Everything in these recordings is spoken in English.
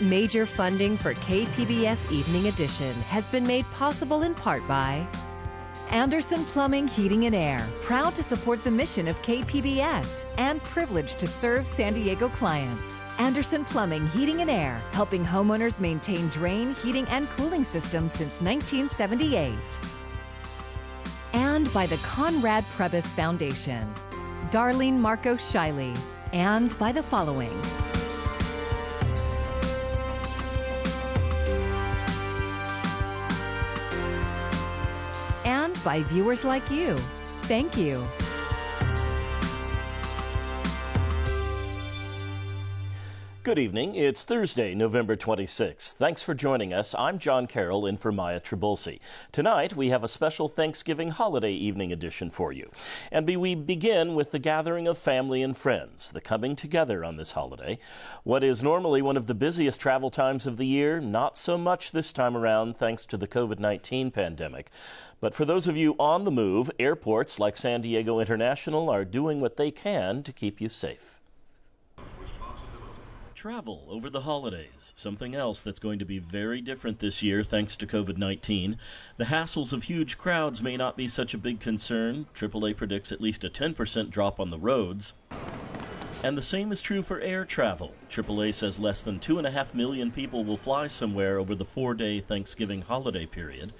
Major funding for KPBS Evening Edition has been made possible in part by Anderson Plumbing, Heating and Air, proud to support the mission of KPBS and privileged to serve San Diego clients. Anderson Plumbing, Heating and Air, helping homeowners maintain drain, heating, and cooling systems since 1978. And by the Conrad Prebys Foundation, Darlene Marco Shiley, and by the following. And by viewers like you. Thank you. Good evening. It's Thursday, November 26th. Thanks for joining us. I'm John Carroll in for Maya Trabulsi. Tonight, we have a special Thanksgiving holiday evening edition for you. And we begin with the gathering of family and friends, the coming together on this holiday. What is normally one of the busiest travel times of the year, not so much this time around thanks to the COVID-19 pandemic. But for those of you on the move, airports like San Diego International are doing what they can to keep you safe. Travel over the holidays, something else that's going to be very different this year thanks to COVID-19. The hassles of huge crowds may not be such a big concern. AAA predicts at least a 10% drop on the roads. And the same is true for air travel. AAA says less than 2.5 million people will fly somewhere over the 4-day Thanksgiving holiday period.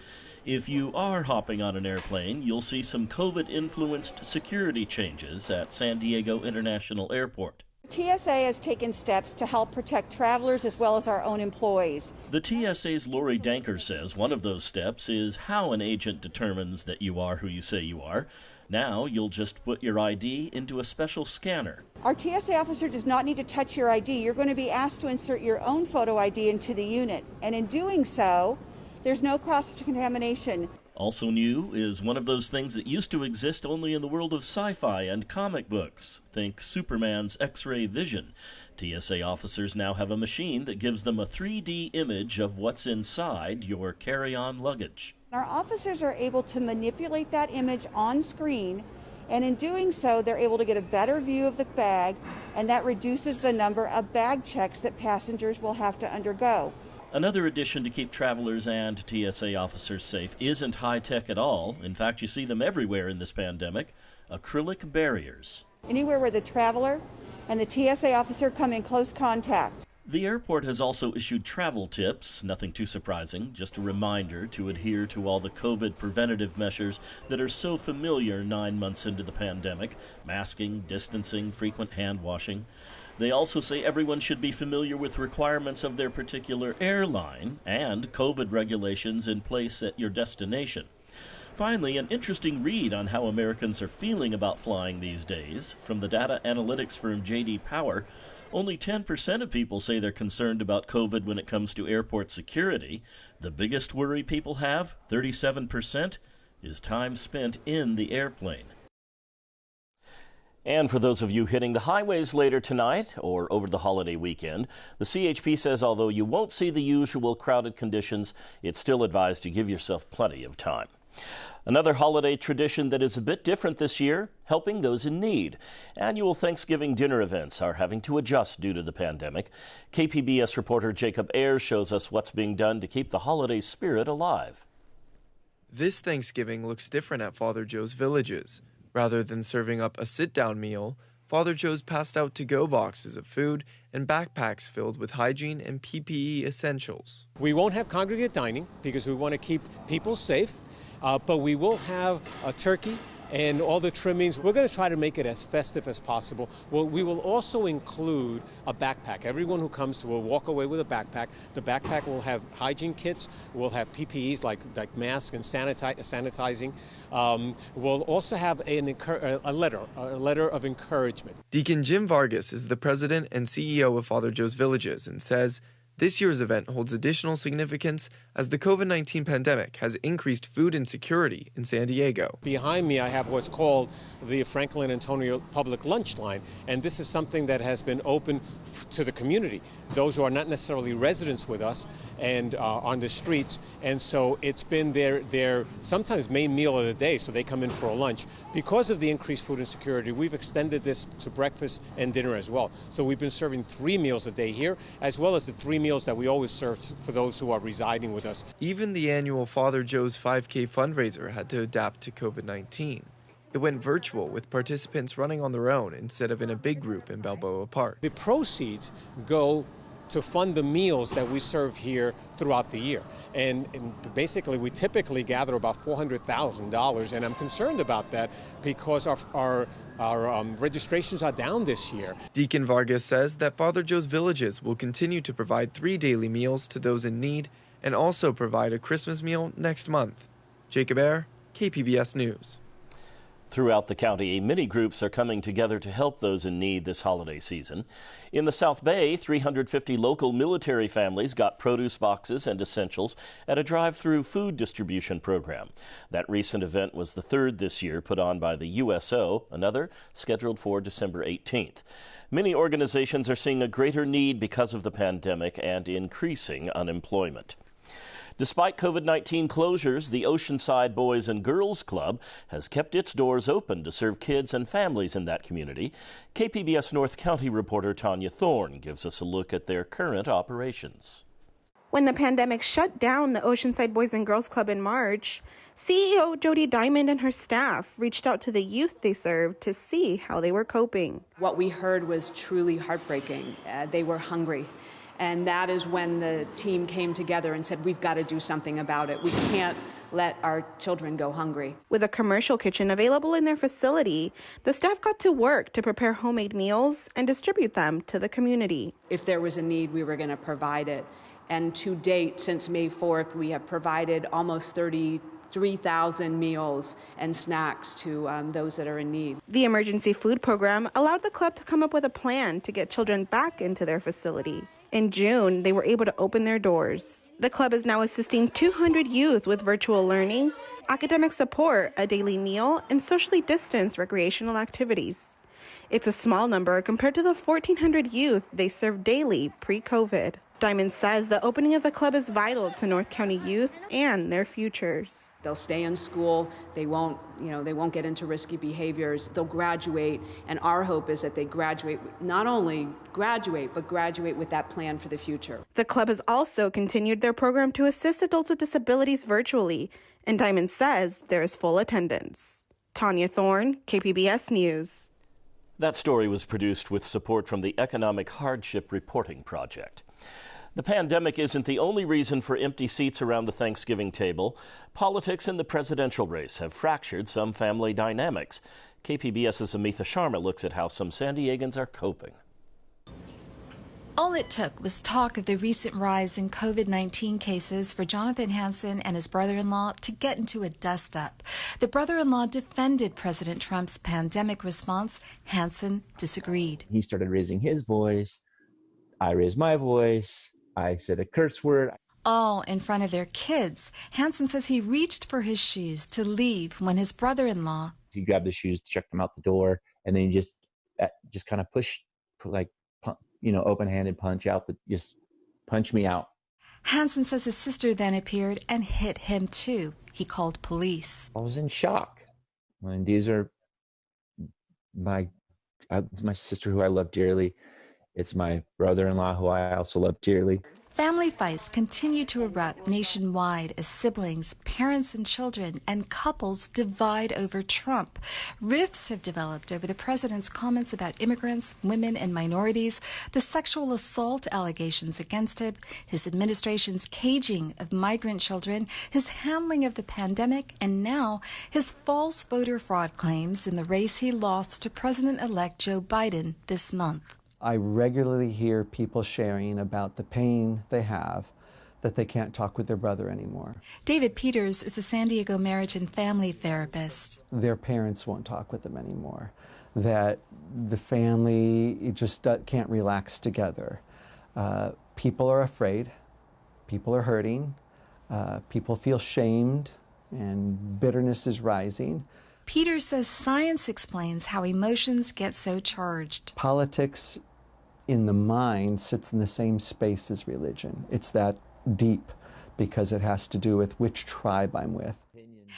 If you are hopping on an airplane, you'll see some COVID-influenced security changes at San Diego International Airport. TSA has taken steps to help protect travelers as well as our own employees. The TSA's Lori Danker says one of those steps is how an agent determines that you are who you say you are. Now you'll just put your ID into a special scanner. Our TSA officer does not need to touch your ID. You're going to be asked to insert your own photo ID into the unit. And in doing so, there's no cross-contamination. Also new is one of those things that used to exist only in the world of sci-fi and comic books. Think Superman's X-ray vision. TSA officers now have a machine that gives them a 3D image of what's inside your carry-on luggage. Our officers are able to manipulate that image on screen, and in doing so, they're able to get a better view of the bag, and that reduces the number of bag checks that passengers will have to undergo. Another addition to keep travelers and TSA officers safe isn't high-tech at all. In fact, you see them everywhere in this pandemic. Acrylic barriers. Anywhere where the traveler and the TSA officer come in close contact. The airport has also issued travel tips, nothing too surprising, just a reminder to adhere to all the COVID preventative measures that are so familiar 9 months into the pandemic: masking, distancing, frequent hand washing. They also say everyone should be familiar with requirements of their particular airline and COVID regulations in place at your destination. Finally, an interesting read on how Americans are feeling about flying these days. From the data analytics firm J.D. Power, only 10% of people say they're concerned about COVID when it comes to airport security. The biggest worry people have, 37%, is time spent in the airplane. And for those of you hitting the highways later tonight or over the holiday weekend, the CHP says although you won't see the usual crowded conditions, it's still advised to give yourself plenty of time. Another holiday tradition that is a bit different this year, helping those in need. Annual Thanksgiving dinner events are having to adjust due to the pandemic. KPBS reporter Jacob Ayers shows us what's being done to keep the holiday spirit alive. This Thanksgiving looks different at Father Joe's Villages. Rather than serving up a sit-down meal, Father Joe's passed out to-go boxes of food and backpacks filled with hygiene and PPE essentials. We won't have congregate dining because we want to keep people safe, but we will have a turkey and all the trimmings. We're going to try to make it as festive as possible. Well, we will also include a backpack. Everyone who comes will walk away with a backpack. The backpack will have hygiene kits. We'll have PPEs like masks and sanitizing. We'll also have a letter of encouragement. Deacon Jim Vargas is the president and CEO of Father Joe's Villages and says this year's event holds additional significance as the COVID-19 pandemic has increased food insecurity in San Diego. Behind me, I have what's called the Franklin Antonio Public Lunch Line, and this is something that has been open to the community, those who are not necessarily residents with us and on the streets, and so it's been their sometimes main meal of the day, so they come in for a lunch. Because of the increased food insecurity, we've extended this to breakfast and dinner as well. So we've been serving 3 meals a day here, as well as the 3 meals that we always serve for those who are residing with us. Even the annual Father Joe's 5K fundraiser had to adapt to COVID-19. It went virtual, with participants running on their own instead of in a big group in Balboa Park. The proceeds go to fund the meals that we serve here throughout the year. And basically, we typically gather about $400,000, and I'm concerned about that because our registrations are down this year. Deacon Vargas says that Father Joe's Villages will continue to provide 3 daily meals to those in need and also provide a Christmas meal next month. Jacob Ayer, KPBS News. Throughout the county, many groups are coming together to help those in need this holiday season. In the South Bay, 350 local military families got produce boxes and essentials at a drive-through food distribution program. That recent event was the 3rd this year put on by the USO, another scheduled for December 18th. Many organizations are seeing a greater need because of the pandemic and increasing unemployment. Despite COVID-19 closures, the Oceanside Boys and Girls Club has kept its doors open to serve kids and families in that community. KPBS North County reporter Tanya Thorne gives us a look at their current operations. When the pandemic shut down the Oceanside Boys and Girls Club in March, CEO Jody Diamond and her staff reached out to the youth they served to see how they were coping. What we heard was truly heartbreaking. They were hungry. And that is when the team came together and said, we've got to do something about it. We can't let our children go hungry. With a commercial kitchen available in their facility, the staff got to work to prepare homemade meals and distribute them to the community. If there was a need, we were going to provide it. And to date, since May 4th, we have provided almost 33,000 meals and snacks to those that are in need. The emergency food program allowed the club to come up with a plan to get children back into their facility. In June, they were able to open their doors. The club is now assisting 200 youth with virtual learning, academic support, a daily meal, and socially distanced recreational activities. It's a small number compared to the 1,400 youth they serve daily pre-COVID. Diamond says the opening of the club is vital to North County youth and their futures. They'll stay in school. They won't get into risky behaviors. They'll graduate, and our hope is that they graduate, not only graduate, but graduate with that plan for the future. The club has also continued their program to assist adults with disabilities virtually, and Diamond says there is full attendance. Tanya Thorne, KPBS News. That story was produced with support from the Economic Hardship Reporting Project. The pandemic isn't the only reason for empty seats around the Thanksgiving table. Politics in the presidential race have fractured some family dynamics. KPBS's Amitha Sharma looks at how some San Diegans are coping. All it took was talk of the recent rise in COVID-19 cases for Jonathan Hansen and his brother-in-law to get into a dust-up. The brother-in-law defended President Trump's pandemic response. Hansen disagreed. He started raising his voice. I raised my voice. I said a curse word. All in front of their kids. Hansen says he reached for his shoes to leave when his brother-in-law... He grabbed the shoes, checked them out the door, and then he just kind of pushed, like, open-handed punch out, just punch me out. Hansen says his sister then appeared and hit him too. He called police. I was in shock. And these are my sister who I love dearly. It's my brother-in-law who I also love dearly. Family fights continue to erupt nationwide as siblings, parents and children, and couples divide over Trump. Rifts have developed over the president's comments about immigrants, women, and minorities, the sexual assault allegations against him, his administration's caging of migrant children, his handling of the pandemic, and now his false voter fraud claims in the race he lost to President-elect Joe Biden this month. I regularly hear people sharing about the pain they have, that they can't talk with their brother anymore. David Peters is a San Diego marriage and family therapist. Their parents won't talk with them anymore, that the family just can't relax together. People are afraid, people are hurting, People feel shamed and bitterness is rising. Peter says science explains how emotions get so charged. Politics in the mind sits in the same space as religion. It's that deep because it has to do with which tribe I'm with.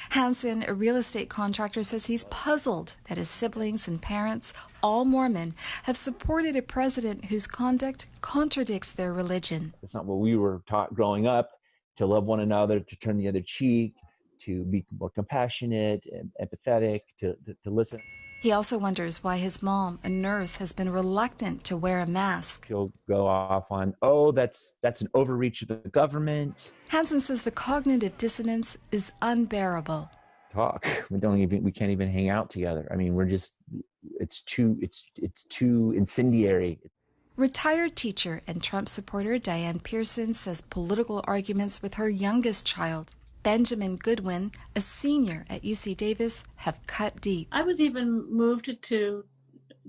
Hansen, a real estate contractor, says he's puzzled that his siblings and parents, all Mormon, have supported a president whose conduct contradicts their religion. It's not what we were taught growing up, to love one another, to turn the other cheek, to be more compassionate and empathetic, to listen. He also wonders why his mom, a nurse, has been reluctant to wear a mask. He'll go off on, oh, that's an overreach of the government. Hansen says the cognitive dissonance is unbearable. We can't even hang out together. I mean, it's too incendiary. Retired teacher and Trump supporter Diane Pearson says political arguments with her youngest child, Benjamin Goodwin, a senior at UC Davis, have cut deep. I was even moved to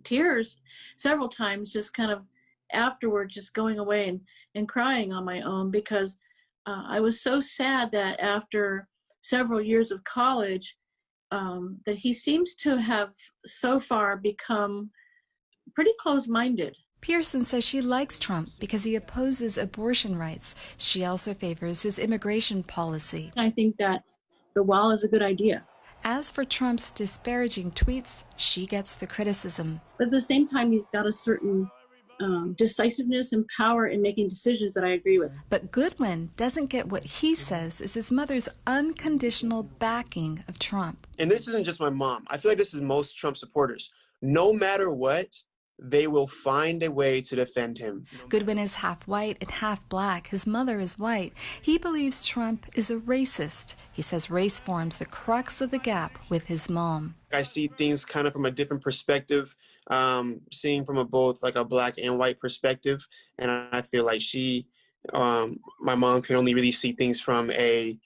tears several times, just kind of afterward, just going away and crying on my own, because I was so sad that after several years of college, that he seems to have so far become pretty closed-minded. Pearson says she likes Trump because he opposes abortion rights. She also favors his immigration policy. I think that the wall is a good idea. As for Trump's disparaging tweets, she gets the criticism. But at the same time, he's got a certain decisiveness and power in making decisions that I agree with. But Goodwin doesn't get what he says is his mother's unconditional backing of Trump. And this isn't just my mom. I feel like this is most Trump supporters. No matter what, they will find a way to defend him. Goodwin is half white and half black. His mother is white. He believes Trump is a racist. He says race forms the crux of the gap with his mom. I see things kind of from a different perspective, seeing from both like a black and white perspective. And I feel like my mom can only really see things from a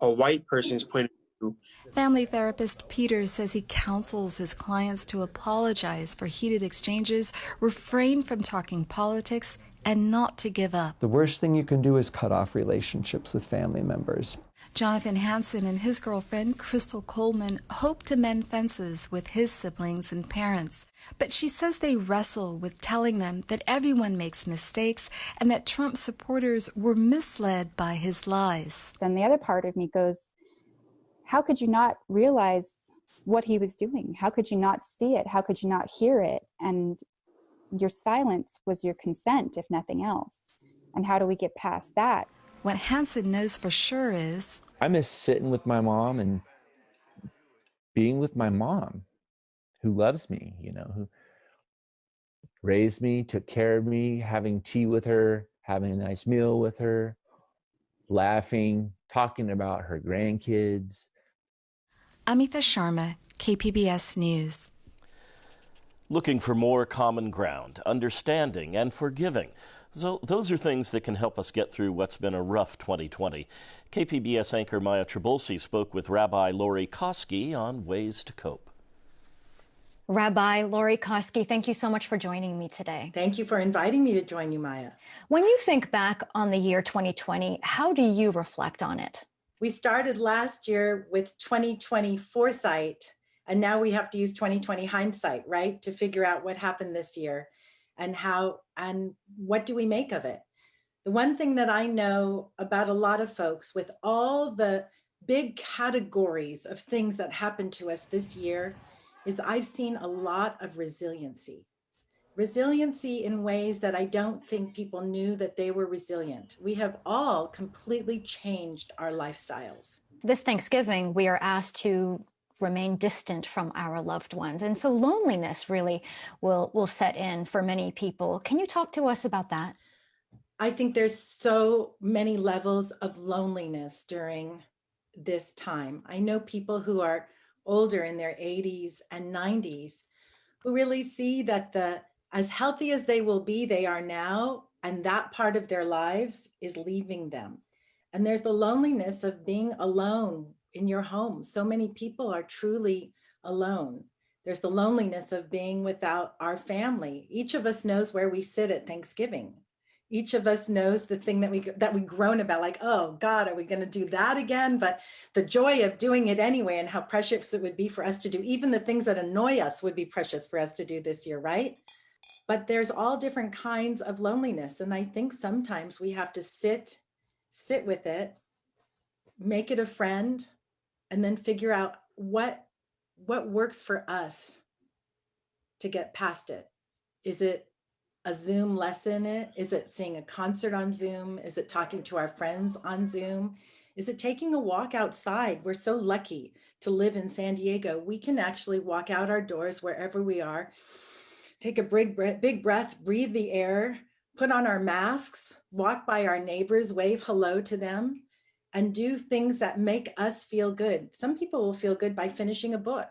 white person's point of view. Family therapist Peter says he counsels his clients to apologize for heated exchanges, refrain from talking politics, and not to give up. The worst thing you can do is cut off relationships with family members. Jonathan Hansen and his girlfriend, Crystal Coleman, hope to mend fences with his siblings and parents. But she says they wrestle with telling them that everyone makes mistakes and that Trump supporters were misled by his lies. Then the other part of me goes, how could you not realize what he was doing? How could you not see it? How could you not hear it? And your silence was your consent, if nothing else. And how do we get past that? What Hansen knows for sure is, I miss sitting with my mom and being with my mom, who loves me, who raised me, took care of me, having tea with her, having a nice meal with her, laughing, talking about her grandkids. Amita Sharma, KPBS News. Looking for more common ground, understanding, and forgiving. So those are things that can help us get through what's been a rough 2020. KPBS anchor Maya Trabulsi spoke with Rabbi Lori Koski on ways to cope. Rabbi Lori Koski, thank you so much for joining me today. Thank you for inviting me to join you, Maya. When you think back on the year 2020, how do you reflect on it? We started last year with 2020 foresight, and now we have to use 2020 hindsight, right, to figure out what happened this year and what do we make of it. The one thing that I know about a lot of folks, with all the big categories of things that happened to us this year, is I've seen a lot of resiliency. Resiliency in ways that I don't think people knew that they were resilient. We have all completely changed our lifestyles. This Thanksgiving, we are asked to remain distant from our loved ones. And so loneliness really will set in for many people. Can you talk to us about that? I think there's so many levels of loneliness during this time. I know people who are older, in their 80s and 90s, who really see that as healthy as they will be, they are now, and that part of their lives is leaving them. And there's the loneliness of being alone in your home. So many people are truly alone. There's the loneliness of being without our family. Each of us knows where we sit at Thanksgiving. Each of us knows the thing that we groan about, like, oh God, are we going to do that again? But the joy of doing it anyway, and how precious it would be for us to do, even the things that annoy us would be precious for us to do this year, right? But there's all different kinds of loneliness. And I think sometimes we have to sit with it, make it a friend, and then figure out what works for us to get past it. Is it a Zoom lesson? Is it seeing a concert on Zoom? Is it talking to our friends on Zoom? Is it taking a walk outside? We're so lucky to live in San Diego. We can actually walk out our doors wherever we are, take a big breath, breathe the air, put on our masks, walk by our neighbors, wave hello to them, and do things that make us feel good. Some people will feel good by finishing a book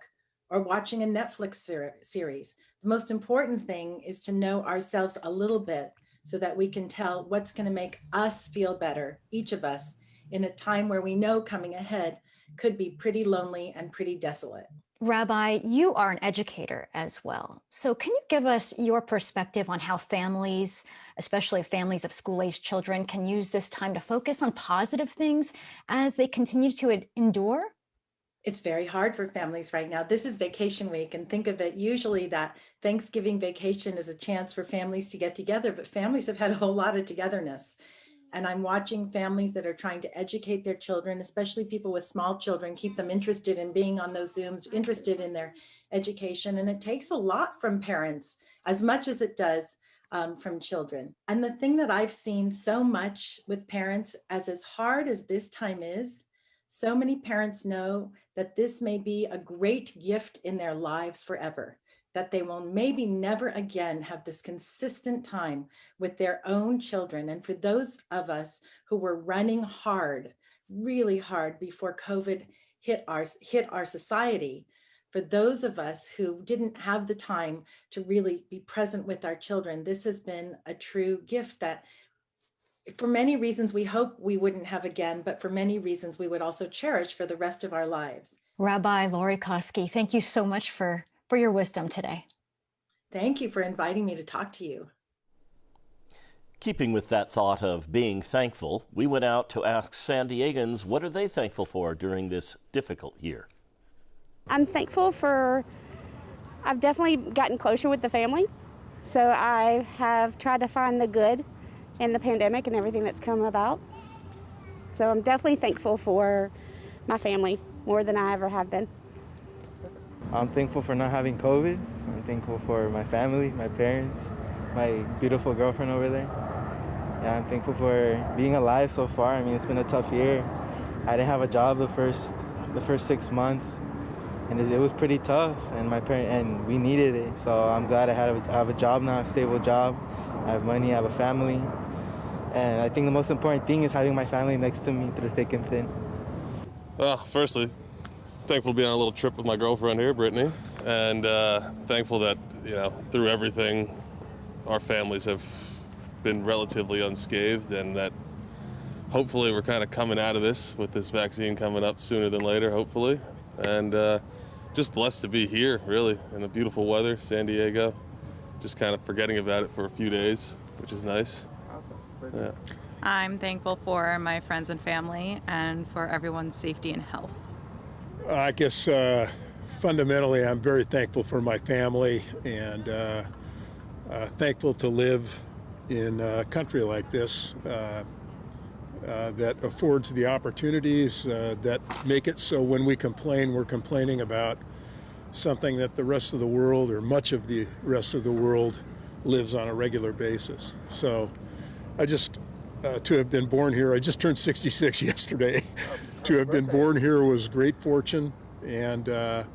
or watching a Netflix series. The most important thing is to know ourselves a little bit so that we can tell what's going to make us feel better, each of us, in a time where we know coming ahead could be pretty lonely and pretty desolate. Rabbi, you are an educator as well. So can you give us your perspective on how families, especially families of school-aged children, can use this time to focus on positive things as they continue to endure? It's very hard for families right now. This is vacation week, and think of it, usually that Thanksgiving vacation is a chance for families to get together, but families have had a whole lot of togetherness. And I'm watching families that are trying to educate their children, especially people with small children, keep them interested in being on those Zooms, interested in their education. And it takes a lot from parents, as much as it does from children. And the thing that I've seen so much with parents, as hard as this time is, so many parents know that this may be a great gift in their lives forever, that they will maybe never again have this consistent time with their own children. And for those of us who were running hard, really hard before COVID hit our society, for those of us who didn't have the time to really be present with our children, this has been a true gift that for many reasons we hope we wouldn't have again, but for many reasons we would also cherish for the rest of our lives. Rabbi Lori Koski, thank you so much for your wisdom today. Thank you for inviting me to talk to you. Keeping with that thought of being thankful, we went out to ask San Diegans what are they thankful for during this difficult year. I'm thankful I've definitely gotten closer with the family. So I have tried to find the good in the pandemic and everything that's come about. So I'm definitely thankful for my family more than I ever have been. I'm thankful for not having COVID. I'm thankful for my family, my parents, my beautiful girlfriend over there. Yeah, I'm thankful for being alive so far. I mean, it's been a tough year. I didn't have a job the first 6 months, and it was pretty tough. And we needed it. So I'm glad I have a job now, a stable job. I have money, I have a family. And I think the most important thing is having my family next to me through thick and thin. Well, firstly, thankful to be on a little trip with my girlfriend here, Brittany, and thankful that, through everything, our families have been relatively unscathed, and that hopefully we're kind of coming out of this with this vaccine coming up sooner than later, hopefully. And just blessed to be here, really, in the beautiful weather, San Diego. Just kind of forgetting about it for a few days, which is nice. Yeah. I'm thankful for my friends and family and for everyone's safety and health. I guess fundamentally I'm very thankful for my family and thankful to live in a country like this that affords the opportunities that make it so when we complain, we're complaining about something that the rest of the world or much of the rest of the world lives on a regular basis. So I just, to have been born here, I just turned 66 yesterday. To have been born here was great fortune, and to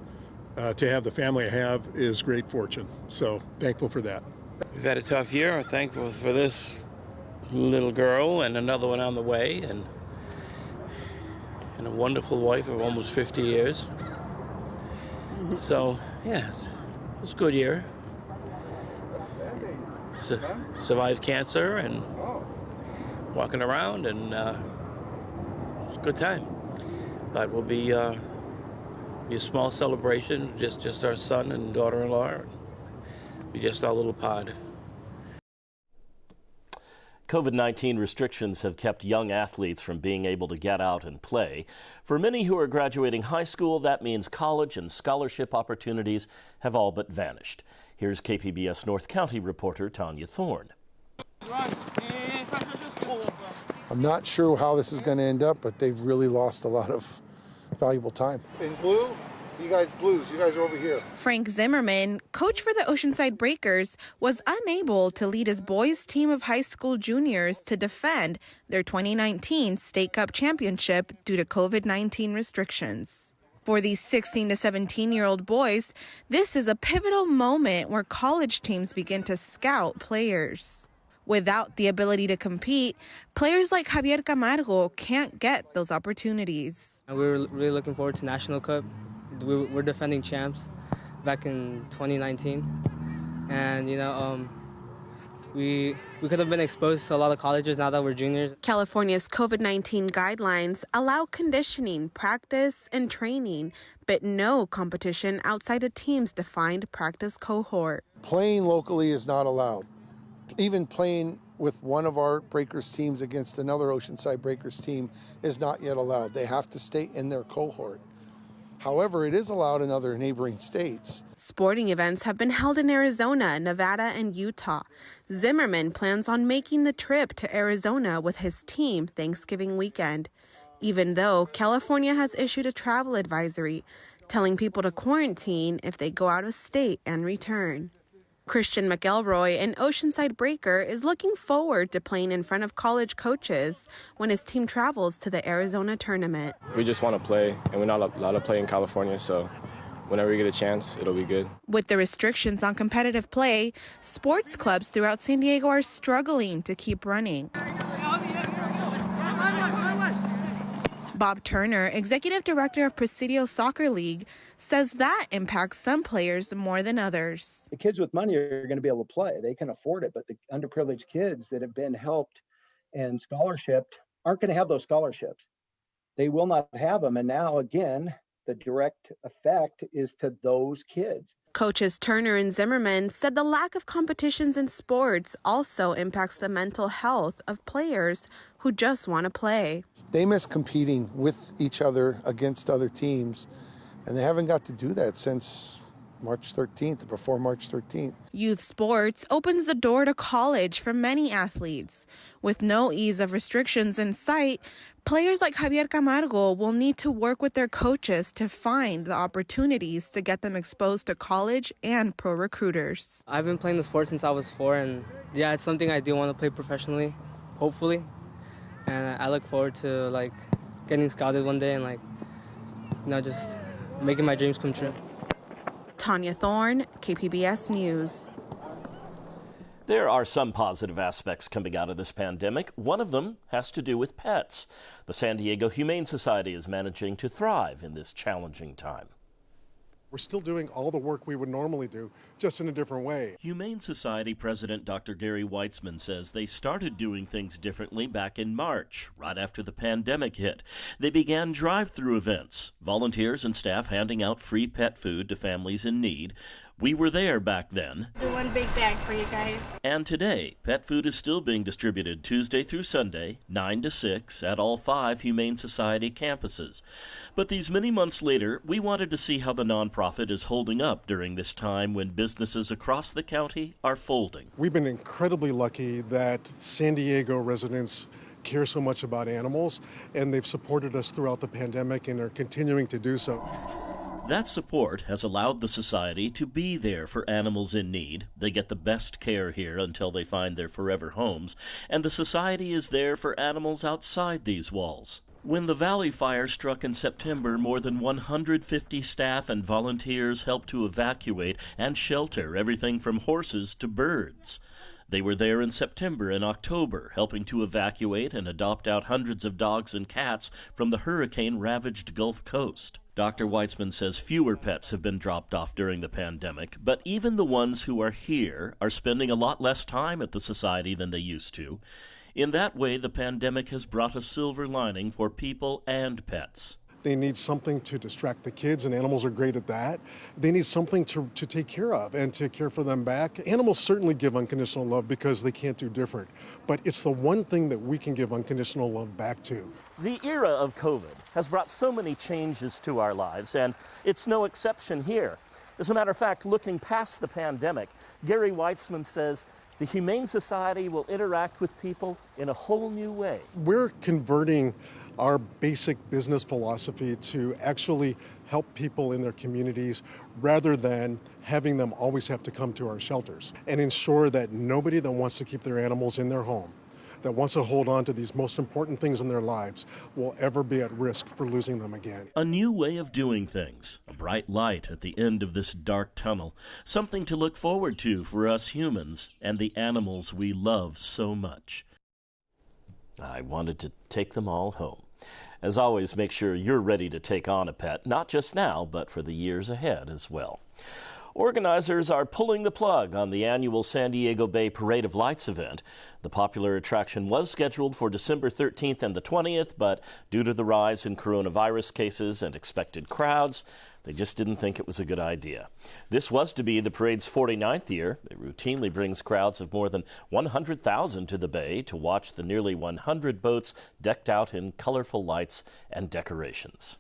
have the family I have is great fortune. So thankful for that. We've had a tough year. I'm thankful for this little girl and another one on the way, and a wonderful wife of almost 50 years. So, yeah, it's a good year. Survived cancer and walking around, and it's a good time. But we'll be a small celebration, just our son and daughter-in-law, be just our little pod. COVID-19 restrictions have kept young athletes from being able to get out and play. For many who are graduating high school, that means college and scholarship opportunities have all but vanished. Here's KPBS North County reporter Tanya Thorne. I'm not sure how this is going to end up, but they've really lost a lot of valuable time. In blue, you guys blues, you guys are over here. Frank Zimmerman, coach for the Oceanside Breakers, was unable to lead his boys' team of high school juniors to defend their 2019 State Cup championship due to COVID-19 restrictions. For these 16 to 17-year-old boys, this is a pivotal moment where college teams begin to scout players. Without the ability to compete, players like Javier Camargo can't get those opportunities. We're really looking forward to National Cup. We're defending champs back in 2019. And, we could have been exposed to a lot of colleges now that we're juniors. California's COVID-19 guidelines allow conditioning, practice, and training, but no competition outside a team's defined practice cohort. Playing locally is not allowed. Even playing with one of our Breakers teams against another Oceanside Breakers team is not yet allowed. They have to stay in their cohort. However, it is allowed in other neighboring states. Sporting events have been held in Arizona, Nevada, and Utah. Zimmerman plans on making the trip to Arizona with his team Thanksgiving weekend, even though California has issued a travel advisory telling people to quarantine if they go out of state and return. Christian McElroy, an Oceanside Breaker, is looking forward to playing in front of college coaches when his team travels to the Arizona tournament. We just want to play, and we're not allowed to play in California, so whenever we get a chance, it'll be good. With the restrictions on competitive play, sports clubs throughout San Diego are struggling to keep running. Bob Turner, executive director of Presidio Soccer League, says that impacts some players more than others. The kids with money are going to be able to play. They can afford it, but the underprivileged kids that have been helped and scholarshiped aren't going to have those scholarships. They will not have them. And now, again, the direct effect is to those kids. Coaches Turner and Zimmerman said the lack of competitions in sports also impacts the mental health of players who just want to play. They miss competing with each other against other teams, and they haven't got to do that since March 13th, before March 13th. Youth sports opens the door to college for many athletes. With no ease of restrictions in sight, players like Javier Camargo will need to work with their coaches to find the opportunities to get them exposed to college and pro recruiters. I've been playing the sport since I was 4, and yeah, it's something I do want to play professionally, hopefully. And I look forward to getting scouted one day and just making my dreams come true. Tanya Thorne, KPBS News. There are some positive aspects coming out of this pandemic. One of them has to do with pets. The San Diego Humane Society is managing to thrive in this challenging time. We're still doing all the work we would normally do, just in a different way. Humane Society President Dr. Gary Weitzman says they started doing things differently back in March, right after the pandemic hit. They began drive-thru events, volunteers and staff handing out free pet food to families in need. We were there back then. Do one big bag for you guys. And today, pet food is still being distributed Tuesday through Sunday, 9 to 6, at all 5 Humane Society campuses. But these many months later, we wanted to see how the nonprofit is holding up during this time when businesses across the county are folding. We've been incredibly lucky that San Diego residents care so much about animals, and they've supported us throughout the pandemic and are continuing to do so. That support has allowed the society to be there for animals in need. They get the best care here until they find their forever homes, and the society is there for animals outside these walls. When the Valley Fire struck in September, more than 150 staff and volunteers helped to evacuate and shelter everything from horses to birds. They were there in September and October, helping to evacuate and adopt out hundreds of dogs and cats from the hurricane-ravaged Gulf Coast. Dr. Weitzman says fewer pets have been dropped off during the pandemic, but even the ones who are here are spending a lot less time at the society than they used to. In that way, the pandemic has brought a silver lining for people and pets. They need something to distract the kids, and animals are great at that. They need something to take care of and to care for them back. Animals certainly give unconditional love because they can't do different, but it's the one thing that we can give unconditional love back to. The era of COVID has brought so many changes to our lives, and it's no exception here. As a matter of fact, looking past the pandemic, Gary Weitzman says the Humane Society will interact with people in a whole new way. We're converting our basic business philosophy to actually help people in their communities rather than having them always have to come to our shelters, and ensure that nobody that wants to keep their animals in their home, that wants to hold on to these most important things in their lives, will ever be at risk for losing them again. A new way of doing things, a bright light at the end of this dark tunnel, something to look forward to for us humans and the animals we love so much. I wanted to take them all home. As always, make sure you're ready to take on a pet, not just now, but for the years ahead as well. Organizers are pulling the plug on the annual San Diego Bay Parade of Lights event. The popular attraction was scheduled for December 13th and the 20th, but due to the rise in coronavirus cases and expected crowds, they just didn't think it was a good idea. This was to be the parade's 49th year. It routinely brings crowds of more than 100,000 to the bay to watch the nearly 100 boats decked out in colorful lights and decorations.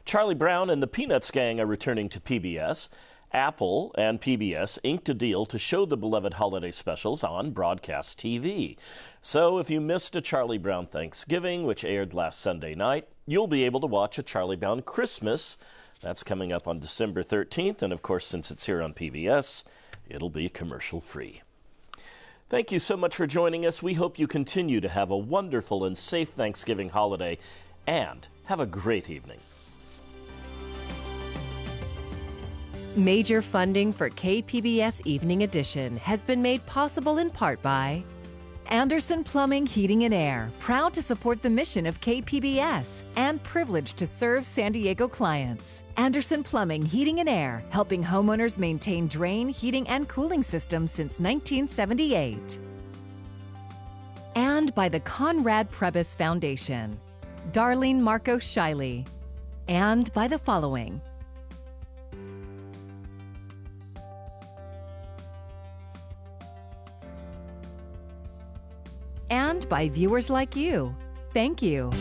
Charlie Brown and the Peanuts Gang are returning to PBS. Apple and PBS inked a deal to show the beloved holiday specials on broadcast TV. So if you missed a Charlie Brown Thanksgiving, which aired last Sunday night, you'll be able to watch a Charlie Brown Christmas. That's coming up on December 13th, and of course, since it's here on PBS, it'll be commercial-free. Thank you so much for joining us. We hope you continue to have a wonderful and safe Thanksgiving holiday, and have a great evening. Major funding for KPBS Evening Edition has been made possible in part by Anderson Plumbing, Heating and Air, proud to support the mission of KPBS and privileged to serve San Diego clients. Anderson Plumbing, Heating and Air, helping homeowners maintain drain, heating, and cooling systems since 1978. And by the Conrad Prebys Foundation, Darlene Marcos Shiley. And by the following: and by viewers like you. Thank you.